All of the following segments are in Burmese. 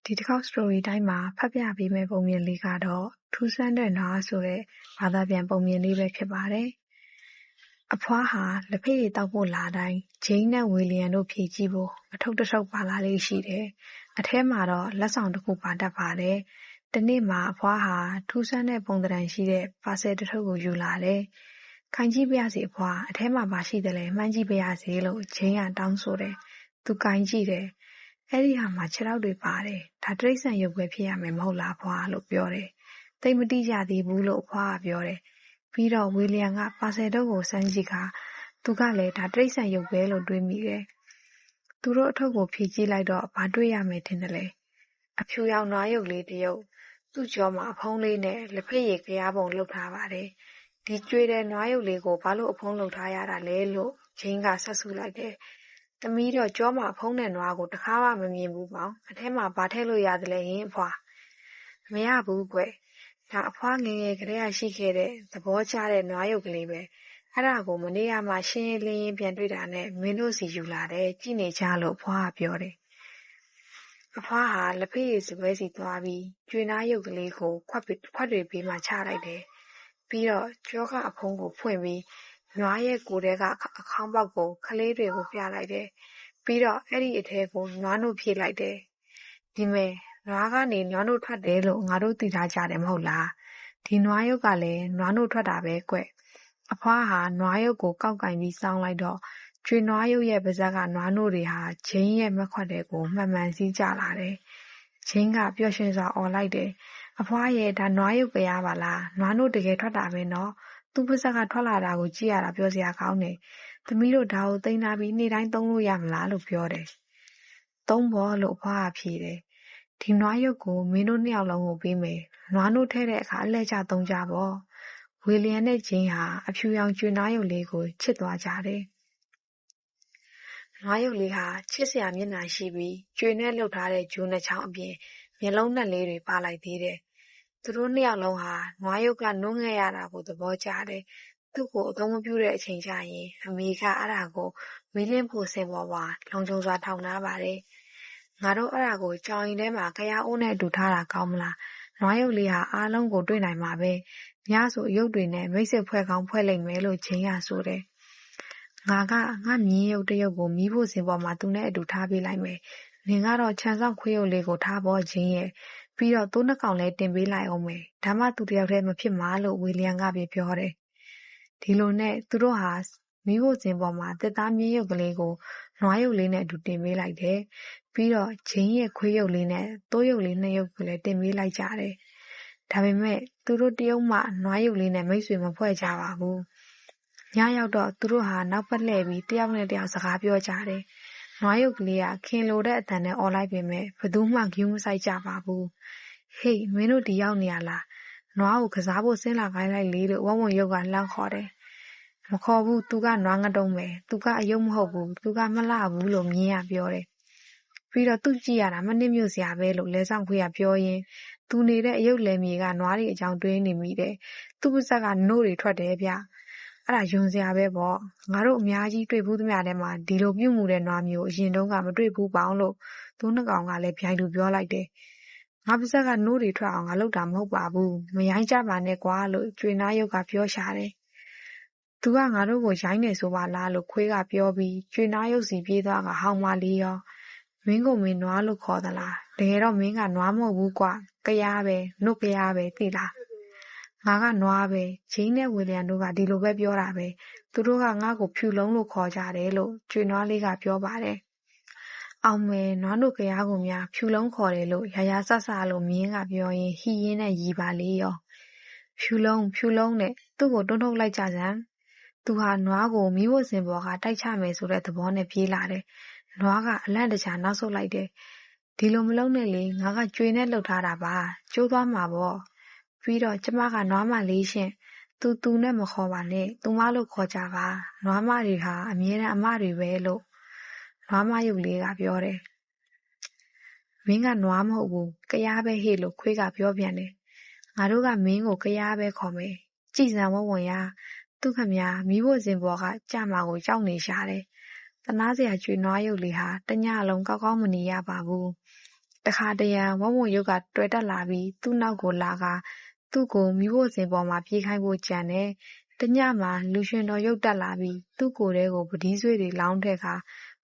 ဒီတစ်ခေါက် story တိုင်းမှာဖတ်ပြပေးမယ့်ပုံမြင်လေးကတော့ထူးဆန်းတဲ့နွားဆိုတဲ့ဘာသာပြန်ပုံမြင်လေးပဲဖြစ်ပါတယ်။အဖွားဟာလက်ဖက်ရည်တောက်ဖို့လာတိုင်းဂျိန်းနဲ့ဝီလျံတို့ဖြည့်ကြည့်ဖို့အထုပ်တစ်ထုပ်ပါလာလေးရှိတယ်။အထဲမှာတော့လက်ဆောင်တစ်ခုပါတတ်ပါတယ်။တနေ့မှာအဖွားဟာထူးဆန်းတဲ့ပုံသဏ္ဍာန်ရှိတဲ့ပါဆယ်တစ်ထုပ်ကိုယူလာတယ်။ခိုင်ကြည့်ပြရစီအဖွားအထဲမှာပါရှိတယ်လေမှန်းကြည့်ပြရစီလို့ဂျိန်းကတောင်းဆိုတယ်။သူကိုင်ကြည့်တယ်။အဲ့ဒီဟာမှာခြေထောက်တွေပါတယ်။ဒါတိရစ္ဆာန်ရုပ်ပဲဖြစ်ရမယ်မဟုတ်လားဖွားလို့ပြောတယ်။သိမတိကြသေးဘူးလို့အဖွားကပြောတယ်။ပြီးတော့ဝီလျံကပါဆယ်တုပ်ကိုစမ်းကြည့်ခါသူကလည်းဒါတိရစ္ဆာန်ရုပ်ပဲလို့တွေးမိတယ်။သူတို့အထုပ်ကိုဖြည့်ကြည့်လိုက်တော့ဘာတွေ့ရမယ်ထင်တယ်လေ။အဖြူရောင်နွားရုပ်လေးတစ်ရုပ်သူ့ကြောမှာအဖုံးလေးနဲ့လက်ဖက်ရည်ကြရားပုံလှုပ်ထားပါတယ်။ဒီကျွေတဲ့နွားရုပ်လေးကိုဘာလို့အဖုံးလှုပ်ထားရတာလဲလို့ဂျိန်းကဆက်ဆူလိုက်တယ်။သမီးတော့ကြောမှာဖုံးတဲ့နွားကိုတခါမှမမြင်ဘူးပေါ့။အထဲမှာဘာထည့်လို့ရတယ်လဲဟင်အဖွာ။မရဘူးကွ။ဒါအဖွားငယ်ငယ်ကတည်းကရှိခဲ့တဲ့သဘောကျတဲ့နွားရုပ်ကလေးပဲ။အဲ့ဒါကိုမနေ့ကမှရှင်းလင်းရင်းပြန်တွေ့တာနဲ့မင်းတို့စီယူလာတယ်ကြည့်နေကြလို့အဖွားကပြောတယ်။အဖွားဟာလက်ဖက်ရည်စပွဲစီသွားပြီးကျွေနားရုပ်ကလေးကိုခွက်တွေဘေးမှာချလိုက်တယ်။ပြီးတော့ကြောကအဖုံးကိုဖွင့်ပြီးနွားရဲ့ကိုယ်ထဲကအခေါင်းပေါက်ကိုခလေးတွေကိုပြလိုက်တယ်။ပြီးတော့အဲ့ဒီအထဲကိုနွားနို့ဖြည့်လိုက်တယ်။ဒီမဲ့နွားကနေနွားနို့ထွက်တယ်လို့ငါတို့သိထားကြတယ်မဟုတ်လား။ဒီနွားရုပ်ကလည်းနွားနို့ထွက်တာပဲကွ။အဖွားဟာနွားရုပ်ကိုကောက်ကင်ပြီးစောင်းလိုက်တော့ကျွေနွားရုပ်ရဲ့ပါးစပ်ကနွားနို့တွေဟာဂျိန်းရဲ့မက်ခွက်တွေကိုမှန်မှန်စည်းကျလာတယ်။ဂျိန်းကပျော်ရွှင်စွာအော်လိုက်တယ်။အဖွားရဲ့ဒါနွားရုပ်ကြရားပါလား။နွားနို့တကယ်ထွက်တာပဲနော်။သူ့ပါးစပ်ကထွက်လာတာကိုကြည့်ရတာပြောစရာကောင်းတယ်။သမီးတို့ဒါကိုသိမ်းထားပြီးနေ့တိုင်းသုံးလို့ရမလားလို့ပြောတယ်။သုံးဖို့လို့အဖွားကဖြေတယ်။ဒီနွားရုပ်ကိုမင်းတို့နှစ်ယောက်လုံးကိုပေးမယ်။နွားနို့ထဲတဲ့အခါအလှည့်ကျသုံးကြပေါ့။ဝီလျံနဲ့ဂျိန်းဟာအဖြူရောင်ကျွေနွားရုပ်လေးကိုချစ်သွားကြတယ်။နွားရုပ်လေးဟာချစ်စရာမျက်နှာရှိပြီးကျွေနဲ့လှုပ်ထားတဲ့ဂျိုးနှစ်ချောင်းအပြင်မျက်လုံးနဲ့လေးတွေပါလိုက်သေးတယ်။သူတို့နှစ်ယောက်လုံးဟာနွားရုပ်ကနှုတ်ငဲ့ရတာကိုသဘောကျတယ်။သူ့ကိုအသုံးမပြုတဲ့အချိန်ကျရင်အမေကအဲ့ဒါကိုမီးလင်းဖို့စင်ပေါ်မှာလုံခြုံစွာထောင်ထားပါတယ်။ငါတို့အဲ့ဒါကိုကြောင်ရင်ထဲမှာကြရားအိုးနဲ့အတူထားတာကောင်းမလား။နွားရုပ်လေးဟာအားလုံးကိုတွေ့နိုင်မှာပဲ။ညဆိုရုပ်တွေနဲ့မိတ်ဆက်ဖွဲ့ကောင်းဖွဲ့လိမ့်မယ်လို့ဂျိန်းကဆိုတယ်။ငါမြင်းရုပ်တစ်ရုပ်ကိုမီးဖို့စင်ပေါ်မှာသူနဲ့အတူထားပေးလိုက်မယ်။နင်ကတော့ခြံစောင့်ခွေးရုပ်လေးကိုထားဖို့ဂျိန်းရဲ့ပြီးတော့သိုးနှစ်ကောင်လည်းတင်ပေးလိုက်အောင်မယ်။ဒါမှသူတယောက်တည်းမဖြစ်မှာလို့ဝီလျံကပြောတယ်။ဒီလိုနဲ့သူတို့ဟာမီးဖို့စင်ပေါ်မှာတစ်သားမြင်းရုပ်ကလေးကိုနွားရုပ်လေးနဲ့အတူတင်ပေးလိုက်တယ်။ပြီးတော့ဂျိန်းရဲ့ခွေးရုပ်လေးနဲ့သိုးရုပ်လေးနှစ်ရုပ်ကိုလည်းတင်ပေးလိုက်ကြတယ်။ဒါပေမဲ့သူတို့တရုပ်မှနွားရုပ်လေးနဲ့မိတ်ဆွေမဖွဲ့ကြပါဘူး။ညရောက်တော့သူတို့ဟာနောက်ပတ်လှည့်ပြီးတယောက်နဲ့တယောက်စကားပြောကြတယ်။နွားရုပ်ကလေးကခင်လိုတဲ့အတန်နဲ့အော်လိုက်ပေမဲ့ဘသူမှဂယုမစိုက်ကြပါဘူး။ဟေးမင်းတို့ဒီရောက်နေရလား။နွားကိုကစားဖို့ဆင်းလာခိုင်းလိုက်လေလို့ဝဝံရုပ်ကလှမ်းခေါ်တယ်။မခေါ်ဘူးသူကနွားငတုံးပဲ။သူကအယုတ်မဟုတ်ဘူး။သူကမလှဘူးလို့မြင်းကပြောတယ်။ပြီးတော့သူ့ကြည့်ရတာမနစ်မြို့စရာပဲလို့လဲဆောင်ခွေးကပြောရင်းသူနေတဲ့အယုတ်လဲမြေကနွားတွေအကြောင်းတွေးနေမိတယ်။သူ့ပါးစပ်ကနို့တွေထွက်တယ်ဗျ။အဲ့ဒါယွန်စရာပဲပေါ့။ငါတို့အများကြီးတွေ့ဘူးသမျှထဲမှာဒီလိုပြုတ်မှုတဲ့နွားမျိုးအရင်တုန်းကမတွေ့ဘူးပေါင်းလို့သူနှစ်ကောင်ကလည်းဗျိုင်လူပြောလိုက်တယ်။ငါပါးစပ်ကနို့တွေထွက်အောင်ငါလုပ်တာမဟုတ်ပါဘူး။မရိုင်းကြပါနဲ့ကွာလို့ကျွေနားရုပ်ကပြောရှာတယ်။သူကငါတို့ကိုရိုင်းနေဆိုပါလားလို့ခွေးကပြောပြီးကျွေနားရုပ်စီပြေးသွားကဟောင်းမလေးရောမင်းကိုမင်းနွားလို့ခေါ်သလား။တကယ်တော့မင်းကနွားမဟုတ်ဘူးကွ။ကြရားပဲနှုတ်ကြရားပဲသိလား။ငါကနွားပဲဂျိန်းနဲ့ဝီလျံတို့ကဒီလိုပဲပြောတာပဲသူတို့ကငါ့ကိုဖြူလုံးလို့ခေါ်ကြတယ်လို့ကျွေနွားလေးကပြောပါတယ်အောင်မယ်နွားတို့ကြရားကိုများဖြူလုံးခေါ်တယ်လို့ရာရာဆဆလို့မြင်းကပြောရင်ဟီရင်းနဲ့ရီပါလေရောဖြူလုံးနဲ့သူ့ကိုတွန်းထုတ်လိုက်ကြစမ်းသူဟာနွားကိုမီးဝတ်စင်ပေါ်ကတိုက်ချမယ်ဆိုတဲ့သဘောနဲ့ပြေးလာတယ်နွားကအလန့်တကြားနောက်ဆုတ်လိုက်တယ်ဒီလိုမလုံးနဲ့လေငါကကျွေနဲ့လှုပ်ထားတာပါကျိုးသွားမှာပေါ့ပြီးတော့ကျမကနွားမလေးရှင်သူနဲ့မခေါ်ပါနဲ့သူမလို့ခေါ်ကြပါနွားမတွေဟာအမြဲတမ်းအမတွေပဲလို့နွားမရုပ်လေးကပြောတယ်မင်းကနွားမဟုတ်ဘူးကြရားပဲဟေ့လို့ခွေးကပြောပြန်တယ်ငါတို့ကမင်းကိုကြရားပဲခေါ်မယ်ကြည်စံဝဝင်ရသူခမမီးဖို့စင်ပေါ်ကကြမှာကိုကြောက်နေရှာတယ်တနာစရာကျွေနွားရုပ်လေးဟာတညလုံးကောက်ကောက်မနေရပါဘူး တခါတရံဝုံရုပ်ကတွေ့တက်လာပြီးသူ့နောက်ကိုလာကသူ့ကိုမိဖို့စင်ပေါ်မှာပြေးခိုင်းဖို့ကြံတယ်။တညမှာလူရှင်တော်ရုပ်တက်လာပြီးသူ့ကိုယ်ထဲကိုပတိဆွေတွေလောင်းတဲ့အခါ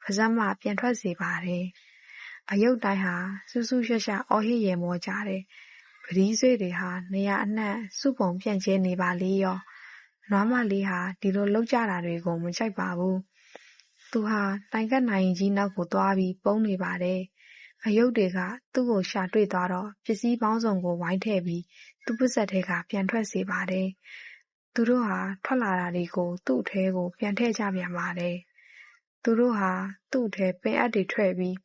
ပါဇက်မပြန်ထွက်စေပါတယ်။အယုတ်တိုင်းဟာစူးစူးရွှက်ရွှက်အော်ဟစ်ရေမောကြတယ်။ပတိဆွေတွေဟာနေရာအနှံ့စုပုံပြန့်ကျဲနေပါလေရော။နွားမလေးဟာဒီလိုလှုပ်ကြတာတွေကိုမကြိုက်ပါဘူး။သူဟာတိုင်ကက်နိုင်ကြီးနောက်ကိုသွားပြီးပုန်းနေပါတယ်။အယုတ်တွေကသူ့ကိုရှာတွေ့သွားတော့ပစ္စည်းပေါင်းစုံကိုဝိုင်းထည့်ပြီးသူ့ပါးစပ်ထဲကပြန်ထွက်စေပါတယ်။သူတို့ဟာထွက်လာတာတွေကိုသူ့ထဲကိုပြန်ထည့်ကြပြန်ပါတယ်။သူတို့ဟာသူ့ထဲပင်အပ်တွေထွက်ပြီး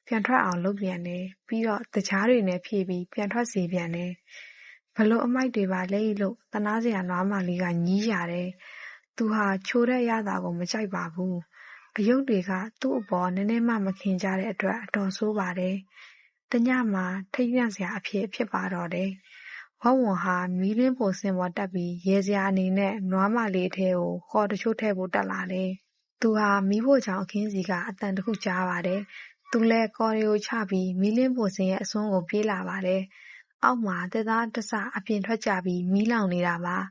ပြန်ထွက်အောင်လုပ်ပြန်တယ်။ပြီးတော့တကြားတွေနဲ့ဖြည့်ပြီးပြန်ထွက်စေပြန်တယ်။ဘလို့အမိုက်တွေပါလဲလို့သနာစရာနွားမလေးကညည်းရတယ်။သူဟာချိုးတဲ့ရတာကိုမကြိုက်ပါဘူး။အယုတ်တွေကသူ့အပေါ်နည်းနည်းမှမခင်ကြတဲ့အတွက်အတော်ဆိုးပါတယ်။တညမှာထိတ်လန့်စရာအဖြစ်ပါတော့တယ်။ဝုံဟာမီးလင်းပိုစင်ပေါ်တက်ပြီးရေစရာအနေနဲ့နွားမလေးထဲကိုခေါ်တချို့ထည့်ဖို့တက်လာတယ်။သူဟာမီးဖို့ချောင်အခင်းစီကအတန်တစ်ခုကြားပါတယ်။သူလည်းကော်ရီကိုချပြီးမီးလင်းပိုစင်ရဲ့အစွန်းကိုပြေးလာပါတယ်။အောက်မှာတက်သားတဆအပြင်ထွက်ကြပြီးမီးလောင်နေတာပါ။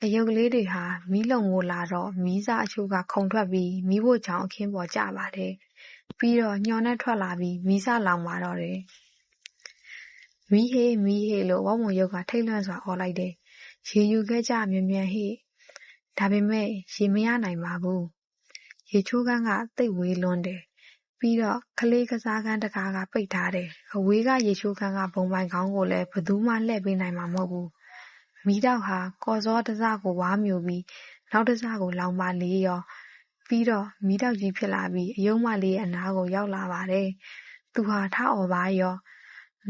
အယုတ်ကလေးတွေဟာမီးလုံကိုလာတော့မီးစားအချို့ကခုန်ထွက်ပြီးမီးဖို့ချောင်အခင်းပေါ်ကျပါတယ်။ပြီးတော့ညော်နဲ့ထွက်လာပြီးမီးစားလောင်ပါတော့တယ်။မီးဟေးမီးဟေးလို့ဝုံရုပ်ကထိတ်လန့်စွာအော်လိုက်တယ်။ရေယူခဲ့ကြမြန်မြန်ဟေ့။ဒါပေမဲ့ရေမရနိုင်ပါဘူး။ရေချိုးခန်းကသိပ်ဝေးလွန်းတယ်။ပြီးတော့ကလေးကစားခန်းတကားကပိတ်ထားတယ်။အဝေးကရေချိုးခန်းကဘုံပိုင်ခေါင်းကိုလည်းဘသူမှလှည့်ပေးနိုင်မှာမဟုတ်ဘူး။မီးတောက်ဟာကော်စောတစကိုဝါးမျိုးပြီးနောက်တစကိုလောင်ပါလေရောပြီးတော့မီးတောက်ကြီးဖြစ်လာပြီးအယုံမလေးရဲ့အနားကိုရောက်လာပါတယ်။သူဟာထအော်ပါရော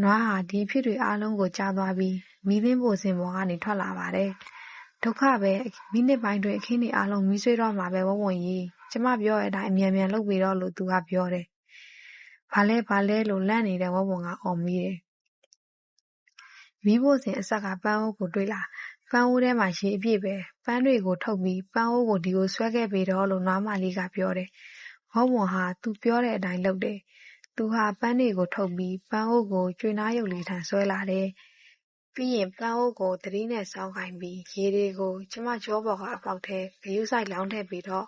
နွားဟာဒီဖြစ်တွေအားလုံးကိုကြားသွားပြီးမီးလင်းပိုစင်ပေါ်ကနေထွက်လာပါတယ်။ဒုက္ခပဲမိနစ်ပိုင်းတွင်အခင်းတွေအားလုံးမီးဆွေးတော့မှာပဲဝုံကြီးကျမပြောတဲ့အတိုင်းအမြန်မြန်လုပ်ပြီးတော့လို့သူကပြောတယ်။ဘာလဲလို့လန့်နေတဲ့ဝုံကအော်မိတယ်။မီးဖို့စင်အဆက်ကပန်းအိုးကိုတွေ့လာပန်းအိုးထဲမှာရေအပြည့်ပဲပန်းတွေကိုထုတ်ပြီးပန်းအိုးကိုဒီကိုဆွဲခဲ့ပေတော့လို့နွားမလေးကပြောတယ်။ဝုံဟာသူပြောတဲ့အတိုင်းလုပ်တယ်။သူဟာပန်းတွေကိုထုတ်ပြီးပန်းအိုးကိုကျွေနားရုပ်လေးထံဆွဲလာတယ်။ပြီးရင်ပန်းအိုးကိုသတိနဲ့စောင်းခိုင်းပြီးရေတွေကိုကျမကြောပေါ်ကအပေါက်ထဲဂရုစိုက်လောင်းထည့်ပြီးတော့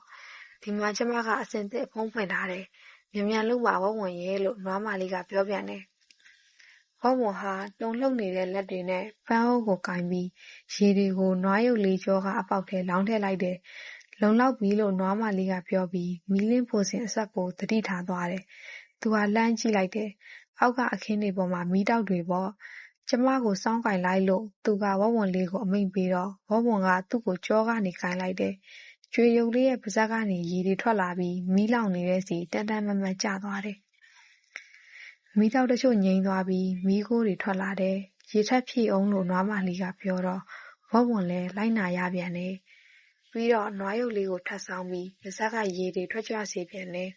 ဒီမှာကျမကအစင်သစ်ဖုံးဖွင့်ထားတယ်။မြန်မြန်လုပ်ပါဝုံရဲ့လို့နွားမလေးကပြောပြန်တယ်။ဝုံဟာတုံလှုပ်နေတဲ့လက်တွေနဲ့ပန်းအိုးကိုကင်ပြီးရေတွေကိုနွားရုပ်လေးကြောကအပေါက်ထဲလောင်းထည့်လိုက်တယ်။လုံလောက်ပြီလို့နွားမလေးကပြောပြီးမီးလင်းဖို့စင်အဆက်ကိုသတိထားသွားတယ်။သူဟာလှမ်းကြည့်လိုက်တယ်။အောက်ကအခင်းတွေပေါ်မှာမီးတောက်တွေပေါ့။ကျမကိုစောင်းကင်လိုက်လို့သူကဝုံလေးကိုအမိန့်ပေးတော့ဝုံကသူ့ကိုကြောကနေကင်လိုက်တယ်။ကျွေရုပ်လေးရဲ့ပါးစပ်ကနေရေတွေထွက်လာပြီးမီးလောင်နေတဲ့စီတန်မတ်ကျသွားတယ်။မီးတောက်တချို့ငြိမ်းသွားပြီးမီးခိုးတွေထွက်လာတယ်။ရေထက်ဖြည့်အောင်လို့နွားမလေးကပြောတော့ဝုံလည်းလိုက်နာရပြန်တယ်။ပြီးတော့နွားရုပ်လေးကိုထပ်ဆောင်ပြီးပါးစပ်ကရေတွေထွက်ကြွစေပြန်တယ်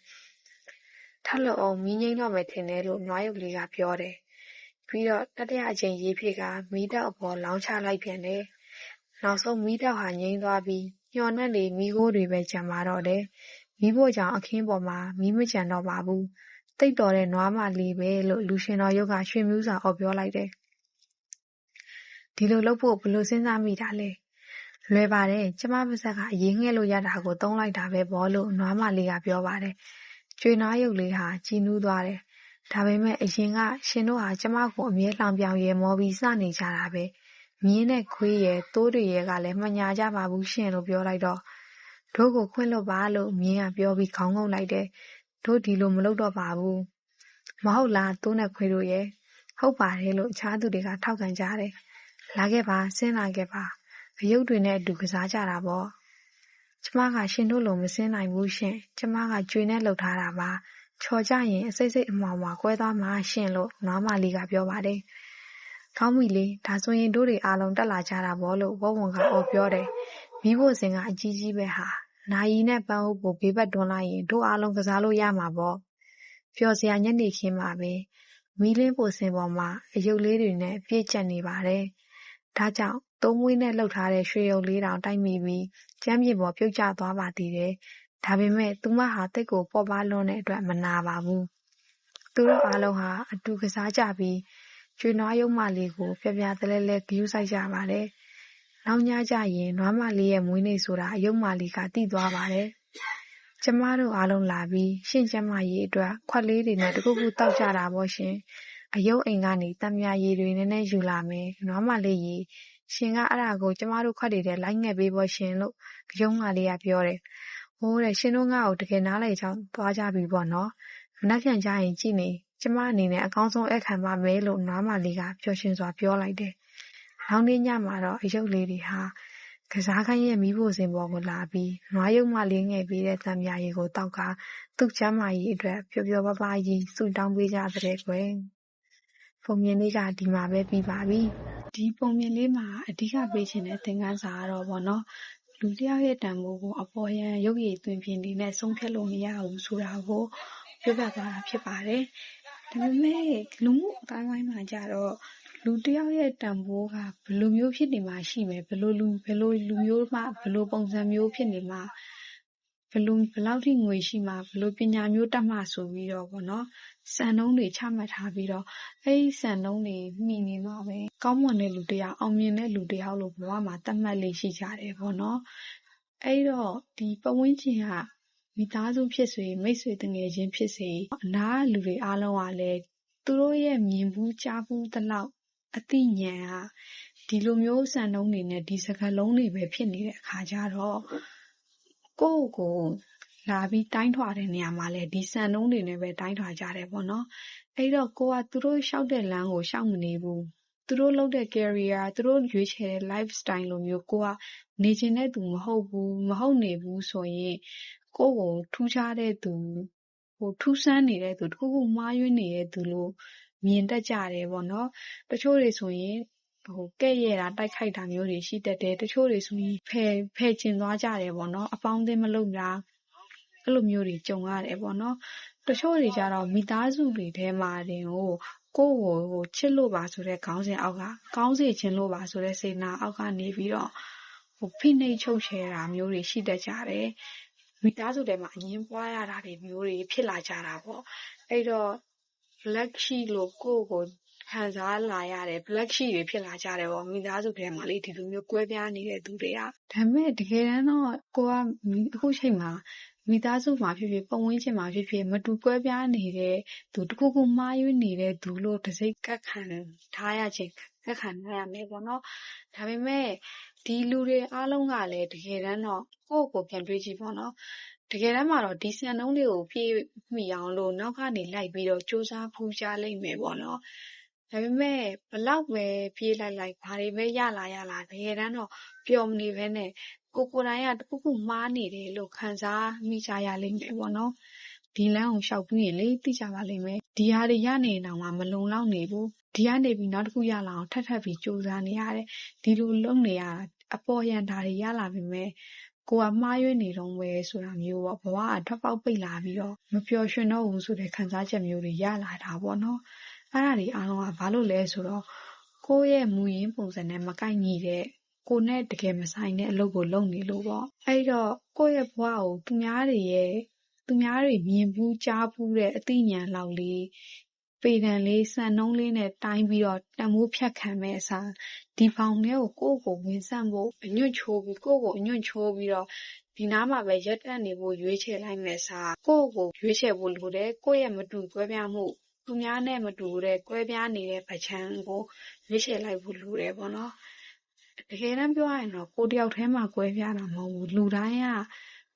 ။ထပ်လို့အောင်မီးငိမ့်တော့မယ်ထင်တယ်လို့နွားရုပ်လေးကပြောတယ်။ပြီးတော့တတိယအချိန်ရေဖြည့်ကမီးတောက်အပေါ်လောင်းချလိုက်ပြန်တယ်။နောက်ဆုံးမီးတောက်ဟာငြိမ်းသွားပြီးညော်နဲ့လေမီးခိုးတွေပဲကျန်ပါတော့တယ်။မီးဖို့ကြောင့်အခင်းပေါ်မှာမီးမကျန်တော့ပါဘူး။တိတ်တော်တဲ့နွားမလေးပဲလို့လူရှင်တော်ရုပ်ကရွှေမြူးစွာအော်ပြောလိုက်တယ်။ဒီလိုလုပ်ဖို့ဘယ်လိုစဉ်းစားမိတာလဲ။လွယ်ပါတယ်ကျမပါးစပ်ကအရေးငှဲ့လို့ရတာကိုသုံးလိုက်တာပဲပေါ့လို့နွားမလေးကပြောပါတယ်။ကျွေနွားရုပ်လေးဟာကြည်နူးသွားတယ်။ဒါပေမဲ့အရင်ကရှင်တို့ဟာကျမကိုအမြဲလှောင်ပြောင်ရဲမောပြီးစနေကြတာပဲ။မြင်းနဲ့ခွေးရဲ့တိုးတွေရဲ့ကလည်းမညာကြပါဘူးရှင်လို့ပြောလိုက်တော့တို့ကိုခွင့်လွတ်ပါလို့မြင်းကပြောပြီးခေါင်းငုံလိုက်တယ်။တို့ဒီလိုမလုပ်တော့ပါဘူး။မဟုတ်လားတိုးနဲ့ခွေးတို့ရဲ့ဟုတ်ပါတယ်လို့အခြားသူတွေကထောက်ခံကြတယ်။လာခဲ့ပါဆင်းလာခဲ့ပါအယုတ်တွေနဲ့အတူကစားကြတာပေါ့။ကျမကရှင်တို့လိုမစင်းနိုင်ဘူးရှင်။ကျမကကျွေနဲ့လှုပ်ထားတာပါ။ချော်ကြရင်အစိတ်အမှောင်မှာကွဲသွားမှာရှင်လို့နွားမလေးကပြောပါတယ်။ကောင်းပြီလေဒါဆိုရင်တို့တွေအားလုံးတက်လာကြတာပေါ့လို့ဝုံကအော်ပြောတယ်။မီးဖို့စင်ကအကြီးကြီးပဲဟာ။နာယီနဲ့ပန်းအိုးကိုဘေးဘက်တွန်းလိုက်ရင်တို့အားလုံးကစားလို့ရမှာပေါ့။ပျော်စရာညနေခင်းပါပဲ။မီးလင်းဖို့စင်ပေါ်မှာအယုတ်လေးတွေနဲ့ပြည့်ကျက်နေပါတယ်။ဒါကြောင့်သုံးမွေးနဲ့လှုပ်ထားတဲ့ရွှေရုပ်လေးတောင်တိုက်မိပြီးကျမ်းမြေပေါ်ပြုတ်ကျသွားပါသေးတယ်။ဒါပေမဲ့သူမဟာတိတ်ကိုပေါ့ပါလွန်းတဲ့အတွက်မနာပါဘူး သူတို့အားလုံးဟာအတူကစားကြပြီးကျွေးနွားရုံမလေးကိုပြပြတလဲလဲဂရုစိုက်ကြပါတယ်။နောက်ညကျရင်နွားမလေးရဲ့မွေးနေ့ဆိုတာအယုံမလေးကသိသွားပါတယ်။ကျမတို့အားလုံးလာပြီးရှင့်ကျမကြီးအတွက်ခွက်လေးတွေနဲ့တခုခုတောက်ကြတာပေါ့ရှင်။အယုံအိမ်ကနေတံမြာရည်တွေနည်းနည်းယူလာမယ်။နွားမလေးကြီးရှင်ကအဲ့ဒါကိုကျမတို့ခွက်တွေထဲလိုက်ငှက်ပေးပေါ့ရှင်လို့အယုံမလေးကပြောတယ်။ဟိုးတဲ့ရှင်တို့ငါ့ကိုတကယ်နားလေချောင်းသွားကြပြီပေါ့နော်။မနှက်ဖြန်ကြရင်ကြည့်နေကျမအနေနဲ့အကောင်းဆုံးအခမ်းပါမယ်လို့နွားမလေးကပျော်ရွှင်စွာပြောလိုက်တယ်။နောက်နေ့ညမှာတော့အယုတ်လေးတွေဟာကစားခိုင်းရဲ့မီးဖိုစင်ပေါ်ကိုလာပြီးနွားရုံမလေးငယ်ပေးတဲ့တံမြာရည်ကိုတောက်ကသူ့ချမ်းမာရေးအတွက်ပျော်ပျော်ပါးပါးကြီးဆုတောင်းပေးကြတဲ့ကွယ်။ပုံမြင်လေးကဒီမှာပဲပြီးပါပြီ။ဒီပုံမြင်လေးမှာအဓိကပေးချင်တဲ့သင်ခန်းစာကတော့ပေါ့နော်လူတစ်ယောက်ရဲ့တန်ဖိုးကိုအပေါ်ယံရုပ်ရည်သွင်ပြင်နေနဲ့ဆုံးဖြတ်လို့မရဘူးဆိုတာကိုပြောပြသွားတာဖြစ်ပါတယ်။ဒါပေမဲ့လူမှုအတိုင်းဝိုင်းမှာကြတော့လူတစ်ယောက်ရဲ့တန်ဖိုးကဘယ်လိုမျိုးဖြစ်နေမှရှိမယ်ဘယ်လိုလူမျိုးမှဘယ်လိုပုံစံမျိုးဖြစ်နေမှဘယ်လောက်ထိငွေရှိမှဘယ်လိုပညာမျိုးတတ်မှဆိုပြီးတော့ပေါ့နော်စံနှုန်းတွေချမှတ်ထားပြီးတော့အဲ့ဒီစံနှုန်းတွေမိနေမှာပဲကောင်းမွန်တဲ့လူတစ်ယောက်အောင်မြင်တဲ့လူတစ်ယောက်လို့ဘဝမှာသတ်မှတ်လေးရှိကြတယ်ပေါ့နော်အဲ့တော့ဒီပတ်ဝန်းကျင်ကမိသားစုဖြစ်စေမိတ်ဆွေတငယ်ချင်းဖြစ်စေအနားလူတွေအားလုံးကလည်းသူတို့ရဲ့မြင်ဘူးကြားဘူးတလောက်အသိဉာဏ်ကဒီလိုမျိုးစံနှုန်းတွေနဲ့ဒီစကားလုံးတွေပဲဖြစ်နေတဲ့အခါကျတော့ကိုယ့်ကိုလာပြီးတိုင်းထွာတဲ့နေရာမှာလည်းဒီစံနှုန်းတွေနဲ့ပဲတိုင်းထွာကြတယ်ပေါ့နော်အဲ့တော့ကိုကသူတို့ရှောက်တဲ့လမ်းကိုရှောက်မနေဘူးသူတို့လုပ်တဲ့ career သူတို့ရွေးချယ်တဲ့ lifestyle လိုမျိုးကိုကနေချင်တဲ့သူမဟုတ်နေဘူးဆိုရင်ကိုယ့်ကိုထူးခြားတဲ့သူထူးဆန်းနေတဲ့သူတခုခုမှားယွင်းနေတဲ့သူလို့မြင်တတ်ကြတယ်ပေါ့နော်တချို့တွေဆိုရင်ကဲ့ရဲ့တာတိုက်ခိုက်တာမျိုးတွေရှိတတ်တယ်တချို့တွေဆိုရင်ဖယ်ကျင်သွားကြတယ်ပေါ့နော်အပေါင်းအသင်းမလုပ်တာအဲ့လိုမျိုးတွေကြုံရတယ်ပေါ့နော်တချို့တွေကြတော့မိသားစုတွေထဲမှာတင်ကိုယ့်ကိုချစ်လို့ပါဆိုတဲ့ခေါင်းစဉ်အောက်ကကောင်းစေခြင်းလို့ပါဆိုတဲ့စေနာအောက်ကနေပြီးတော့ဖိနှိပ်ချုပ်ချယ်တာမျိုးတွေရှိတတ်ကြတယ်မိသားစုထဲမှာအငင်းပွားရတာတွေမျိုးတွေဖြစ်လာကြတာပေါ့အဲ့တော့ black sheep လို့ကိုယ့်ကိုခံစားလာရတယ် black sheep တွေဖြစ်လာကြတယ်ပေါ့မိသားစုထဲမှာလေဒီလိုမျိုးကွဲပြားနေတဲ့သူတွေကဒါပေမဲ့တကယ်တမ်းတော့ကိုကအခုချိန်မှာမိသားစုမှာဖြစ်ဖြစ်ပုံဝန်းကျင်မှာဖြစ်ဖြစ်မတူကွဲပြားနေတဲ့သူတခုခုမှားယွင်းနေတဲ့သူလို့တစ်စိတ်ကတ်ခံထားရခြင်းကတ်ခံရမယ်ပေါ့နော်ဒါပေမဲ့ဒီလူတွေအားလုံးကလည်းတကယ်တမ်းတော့ကိုယ့်ကိုပြန်တွေးကြည့်ပေါ့နော်တကယ်တမ်းမှာတော့ဒီစံနှုန်းတွေကိုပြည့်မိအောင်လို့နောက်ကနေလိုက်ပြီးတော့စူးစမ်းဖူးရှားလိုက်မယ်ပေါ့နော်ဒါပေမဲ့ဘလောက်ပဲပြေးလိုက်ဘာတွေပဲရလာတကယ်တမ်းတော့ပျော်မနေဘဲနဲ့ကိုယ်တိုင်ကတခုခုမှားနေတယ်လို့ခံစားမိကြရလိမ့်မယ်ပေါ့နော်ဒီလမ်းကိုလျှောက်ပြီးရင်လေသိကြပါလိမ့်မယ်ဒီဟာတွေရနေတော့မှမလုံလောက်နေဘူးဒီကနေပြီးနောက်တစ်ခုရလာအောင်ထပ်ပြီးစူးစမ်းနေရတယ်ဒီလိုလုပ်နေရတာအပေါ်ယံဓာတွေရလာပြီမဲ့ကိုကမှားယွင်းနေတော့ပဲဆိုတာမျိုးပေါ့ဘဝကထွက်ပေါက်ပိတ်လာပြီးတော့မပျော်ရွှင်တော့ဘူးဆိုတဲ့ခံစားချက်မျိုးတွေရလာတာပေါ့နော်အဲ့ဒါတွေအားလုံးကဘာလို့လဲဆိုတော့ကိုယ့်ရဲ့မူရင်းပုံစံနဲ့မကိုက်ညီတဲ့ကိုနဲ့တကယ်မဆိုင်တဲ့အလုပ်ကိုလုပ်နေလို့ပေါ့အဲ့တော့ကိုယ့်ရဲ့ဘဝကိုသူများတွေမြင်ဘူးကြားဘူးတဲ့အသိဉာဏ်လောက်လေးပေတံလေးစံနှုန်းလေးနဲ့တိုင်းပြီးတော့တန်ဖိုးဖြတ်ခံမဲ့အစားဒီဘောင်ထဲကိုကိုယ့်ကိုဝင်ဆန့်ဖို့အညွန့်ချိုးပြီးကိုယ့်ကိုအညွန့်ချိုးပြီးတော့ဒီနားမှာပဲရက်တက်နေဖို့ရွေးချယ်လိုက်မဲ့အစားကိုယ့်ကိုရွေးချယ်ဖို့လိုတယ်ကိုယ့်ရဲ့မတူကွဲပြားမှုသူများနဲ့မတူတဲ့ကွဲပြားနေတဲ့ပချမ်းကိုရွေးချယ်လိုက်ဖို့လိုတယ်ပေါ့နော်တကယ်တမ်းပြောရရင်တော့ကိုတယောက်တည်းမှကွဲပြားတာမဟုတ်ဘူးလူတိုင်းက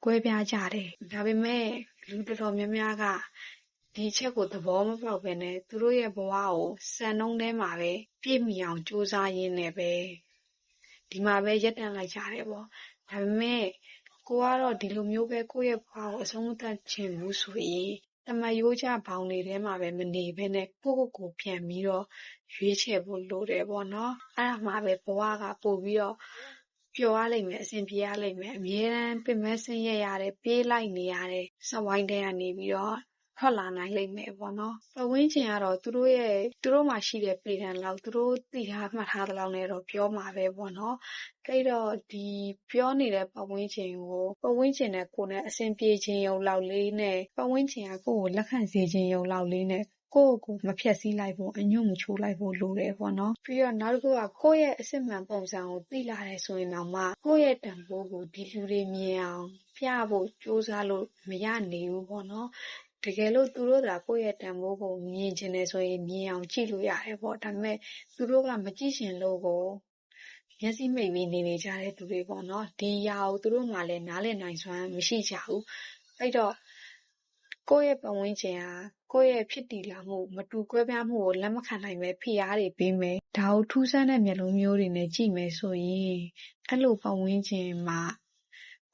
ကွဲပြားကြတယ်ဒါပေမဲ့လူတော်တော်များများကဒီချက်ကိုသဘောမပေါက်ပဲနဲ့သူတို့ရဲ့ဘဝကိုစံနှုန်းထဲမှာပဲပြည့်မီအောင်စူးစမ်းရင်းနဲ့ပဲဒီမှာပဲရက်တန့်လိုက်ကြတယ်ပေါ့ဒါပေမဲ့ကိုကတော့ဒီလိုမျိုးပဲကိုယ့်ရဲ့ဘဝကိုအဆုံးသတ်ခြင်းဘူးဆိုရင်တမယိုးကြဘောင်တွေထဲမှာပဲမနေဘဲနဲ့ကိုပြန်ပြီးတော့ရွေးချယ်ဖို့လိုတယ်ပေါ့နော်အဲ့ဒါမှပဲဘဝကပို့ပြီးတော့ပျော်ရလိမ့်မယ်အဆင်ပြေရလိမ့်မယ်အမြဲတမ်းပင်မဆင်းရဲရတယ်ပြေးလိုက်နေရတယ်စဝိုင်းတဲကနေပြီးတော့ထွက်လာနိုင်လိမ့်မယ်ပေါ့နော်ပဝင်းကျင်ကတော့သူတို့မှာရှိတဲ့ပေတံလောက်သူတို့သိထားမှတ်ထားတဲ့လောက်နဲ့တော့ပြောမှာပဲပေါ့နော်အဲ့တော့ဒီပြောနေတဲ့ပဝင်းကျင်ကိုပဝင်းကျင်နဲ့ကိုယ်နဲ့အဆင်ပြေခြင်းရုံလောက်လေးနဲ့ပဝင်းကျင်ကကိုယ်ကိုလက်ခံစေခြင်းရုံလောက်လေးနဲ့ ကိုယ့်ကိုယ်မဖျက်ဆီးလိုက်ဖို့အညွန့်မချိုးလိုက်ဖို့လိုတယ်ပေါ့နော်ပြီးတော့နောက်တစ်ခုကကိုယ့်ရဲ့အစစ်မှန်ပုံစံကိုသိလာတယ်ဆိုရင်တော့မှကိုယ့်ရဲ့တန်ဖိုးကိုဒီလူတွေမြင်အောင်ပြဖို့စူးစမ်းလို့မရနေဘူးပေါ့နော်တကယ်လို့သူတို့ကကိုယ့်ရဲ့တန်ဖိုးကိုမြင်ချင်တယ်ဆိုရင်မြင်အောင်ကြည့်လို့ရတယ်ပေါ့ဒါပေမဲ့သူတို့ကမကြည့်ရှင်လို့ကိုမျက်စိမိတ်ပြီးနေကြတဲ့သူတွေပေါ့နော်ဒီຢာကိုသူတို့မှလည်းနားလည်နိုင်စွမ်းမရှိကြဘူးအဲ့တော့ကိုယ့်ရဲ့ပတ်ဝန်းကျင်ဟာကိုယ့်ရဲ့ဖြစ်တည်လာမှုမတူကွဲပြားမှုကိုလက်မခံနိုင်ပဲဖိအားတွေပေးမယ်ဒါကိုထူးဆန်းတဲ့မျက်လုံးမျိုးတွေနဲ့ကြည့်မယ်ဆိုရင်အဲ့လိုပတ်ဝန်းကျင်မှာ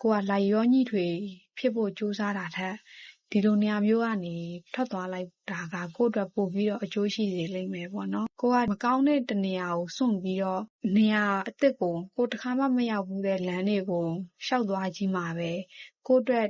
ကိုကလိုက်ရောညှိထွေဖြစ်ဖို့ကြိုးစားတာထက်ဒီလိုနေရာမျိုးကနေထွက်သွားလိုက်တာကကိုယ့်အတွက်ပို့ပြီးတော့အကျိုးရှိစေလိမ့်မယ်ပေါ့နော်ကိုကမကောင်းတဲ့တနေရာကိုစွန့်ပြီးတော့နေရာအစ်စ်ကိုတစ်ခါမှမရောက်ဘူးတဲ့လမ်းတွေကိုရှောက်သွားကြည့်မှာပဲကိုယ့်အတွက်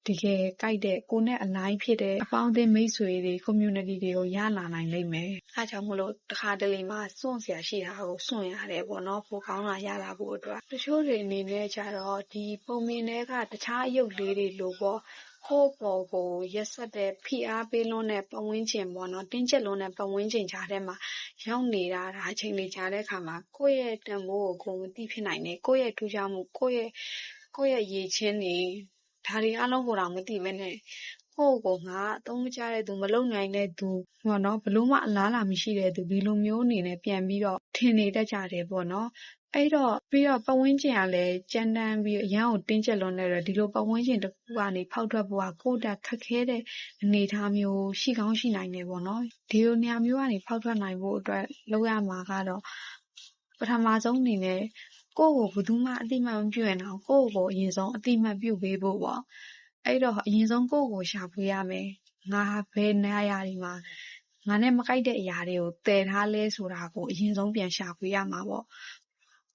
တကယ်ကြိုက်တဲ့ကိုနဲ့အလိုက်ဖြစ်တဲ့အပေါင်းအသင်းမိတ်ဆွေတွေ community တွေကိုရလာနိုင်လိမ့်မယ်။အားကြောင့်မလို့တစ်ခါတလေမှစွန့်เสียရှိတာကိုစွန့်ရတယ်ပေါ့နော်ပိုကောင်းတာရလာဖို့အတွက်တချို့တွေအနေနဲ့ကြတော့ဒီပုံမြင်တွေကတခြားအယုတ်လေးတွေလို့ပေါ့ကိုယ့်ပေါ်ကိုရက်ဆက်တဲ့ဖိအားပေးလွန်းတဲ့ပတ်ဝန်းကျင်ပေါ့နော်တင်းကျပ်လွန်းတဲ့ပတ်ဝန်းကျင်ကြားထဲမှာရောက်နေတာဒါအချိန်လေးကြားတဲ့အခါမှာကိုယ့်ရဲ့တန်ဖိုးကိုကိုယ်မသိဖြစ်နိုင်တယ်ကိုယ့်ရဲ့ထူးခြားမှုကိုယ့်ရဲ့ရည်ချင်းတွေဒါတွေအလုံးကိုတော့မသိဘဲနဲ့ကိုယ့်ကိုငါအသုံးမကျတဲ့သူမလုံနိုင်တဲ့သူပေါ့နော်ဘလို့မှအလားလာမရှိတဲ့သူဒီလိုမျိုးအနေနဲ့ပြန်ပြီးတော့ထင်နေတတ်ကြတယ်ပေါ့နော်အဲ့တော့ပြီးတော့ပတ်ဝန်းကျင်ကလည်းကြမ်းတမ်းပြီးအရန်ကိုတင်းကျပ်လွန်းနေတော့ဒီလိုပတ်ဝန်းကျင်တစ်ခုကနေဖောက်ထွက်ဖို့ကကိုယ့်တက်ခက်ခဲတဲ့အနေအထားမျိုးရှိကောင်းရှိနိုင်တယ်ပေါ့နော်ဒီလိုနေရာမျိုးကနေဖောက်ထွက်နိုင်ဖို့အတွက်လုပ်ရမှာကတော့ပထမဆုံးအနေနဲ့ကိုယ့်ကိုဘယ်သူမှအတိမတ်မပြုရင်တော့ကိုယ့်ကိုအရင်ဆုံးအတိမတ်ပြုပေးဖို့ပေါ့အဲ့တော့အရင်ဆုံးကိုယ့်ကိုရှာဖွေရမယ်ငါဘယ်နေရာတွေမှာငါနဲ့မကိုက်တဲ့အရာတွေကိုတည်ထားလဲဆိုတာကိုအရင်ဆုံးပြန်ရှာဖွေရမှာပေါ့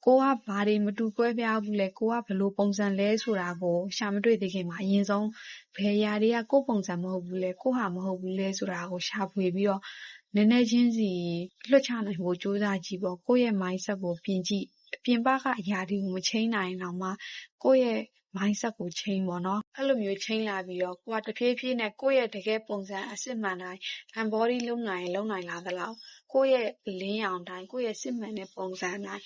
ကိုကဘာတွေမတူကွဲပြားဘူးလဲကိုကဘယ်လိုပုံစံလဲဆိုတာကိုရှာမတွေ့သေးခင်မှာအရင်ဆုံးဘယ်အရာတွေကကိုယ့်ပုံစံမဟုတ်ဘူးလဲကိုဟာမဟုတ်ဘူးလဲဆိုတာကိုရှာဖွေပြီးတော့နည်းနည်းချင်းစီလွတ်ချနိုင်ဖို့ကြိုးစားကြည့်ပေါ့ကိုယ့်ရဲ့ mindset ကိုပြင်ကြည့်အပြင်ပကအရာတွေကိုမချိန်နိုင်တော့မှကိုယ့်ရဲ့ mindset ကိုချိန်ပေါ့နော်အဲ့လိုမျိုးချိန်လာပြီးတော့ကိုကတဖြည်းဖြည်းနဲ့ကိုယ့်ရဲ့တကယ်ပုံစံအစစ်မှန်တိုင်း embody လုပ်နိုင်လာသလောက်ကိုယ့်ရဲ့လင်းရောင်တိုင်းကိုယ့်ရဲ့စစ်မှန်တဲ့ပုံစံတိုင်း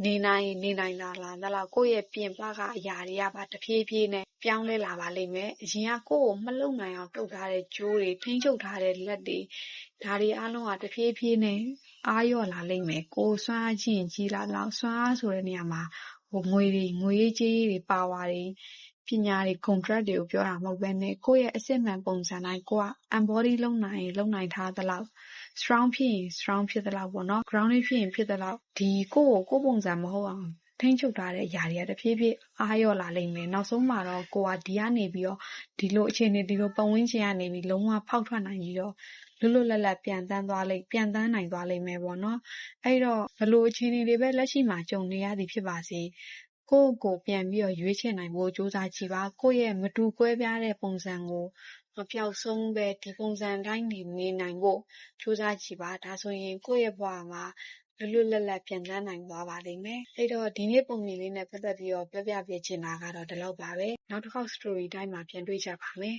နေနိုင်လာသလောက်ကိုယ့်ရဲ့ပြင်ပကအရာတွေကပါတဖြည်းဖြည်းနဲ့ပြောင်းလဲလာပါလိမ့်မယ်အရင်ကကိုယ့်ကိုမလုံနိုင်အောင်တုတ်ထားတဲ့ကြိုးတွေထိန်းချုပ်ထားတဲ့လက်တွေဒါတွေအလုံးကတဖြည်းဖြည်းနဲ့အားလျော့လာလိမ့်မယ်ကိုယ်စွမ်းအားချင်းကြီးလာတော့စွမ်းအားဆိုတဲ့နေရာမှာငွေရေးကြေးရေးတွေပါဝါတွေပညာတွေ contract တွေကိုပြောတာမဟုတ်ဘဲနဲ့ကိုယ့်ရဲ့အစစ်မှန်ပုံစံတိုင်းကိုက embody လုပ်နိုင်ထားသလောက် strong ဖြစ်ရင် strong ဖြစ်သလောက်ပေါ့နော် grounded ဖြစ်ရင်ဖြစ်သလောက်ဒီကိုယ့်ပုံစံမဟုတ်အောင်ထိန်းချုပ်ထားတဲ့အရာတွေကတဖြည်းဖြည်းအားလျော့လာလိမ့်မယ်နောက်ဆုံးမှာတော့ကိုကဒီကနေပြီးတော့ဒီလိုအခြေအနေဒီလိုပတ်ဝန်းကျင်ကနေပြီးလုံးဝဖောက်ထွက်နိုင်ပြီးတော့လွတ်လပ်ပြန်တန်းနိုင်သွားလိမ့်မယ်ပေါ့နော်အဲ့တော့ဘလို့အခြေအနေတွေပဲလက်ရှိမှာကြုံနေရသည်ဖြစ်ပါစေကိုယ့်ကိုပြန်ပြီးတော့ရွေးချယ်နိုင်ဖို့ကြိုးစားကြည့်ပါကိုယ့်ရဲ့မတူကွဲပြားတဲ့ပုံစံကိုမပျောက်ဆုံးပဲဒီပုံစံတိုင်းနေနိုင်ဖို့ကြိုးစားကြည့်ပါဒါဆိုရင်ကိုယ့်ရဲ့ဘဝမှာလွတ်လပ်ပြန်တန်းနိုင်သွားပါလိမ့်မယ်အဲ့တော့ဒီနေ့ပုံမြင်လေးနဲ့ပတ်သက်ပြီးတော့ပြောပြပေးချင်တာကတော့ဒီလောက်ပါပဲနောက်တစ်ခေါက် story time မှာပြန်တွေ့ကြပါမယ်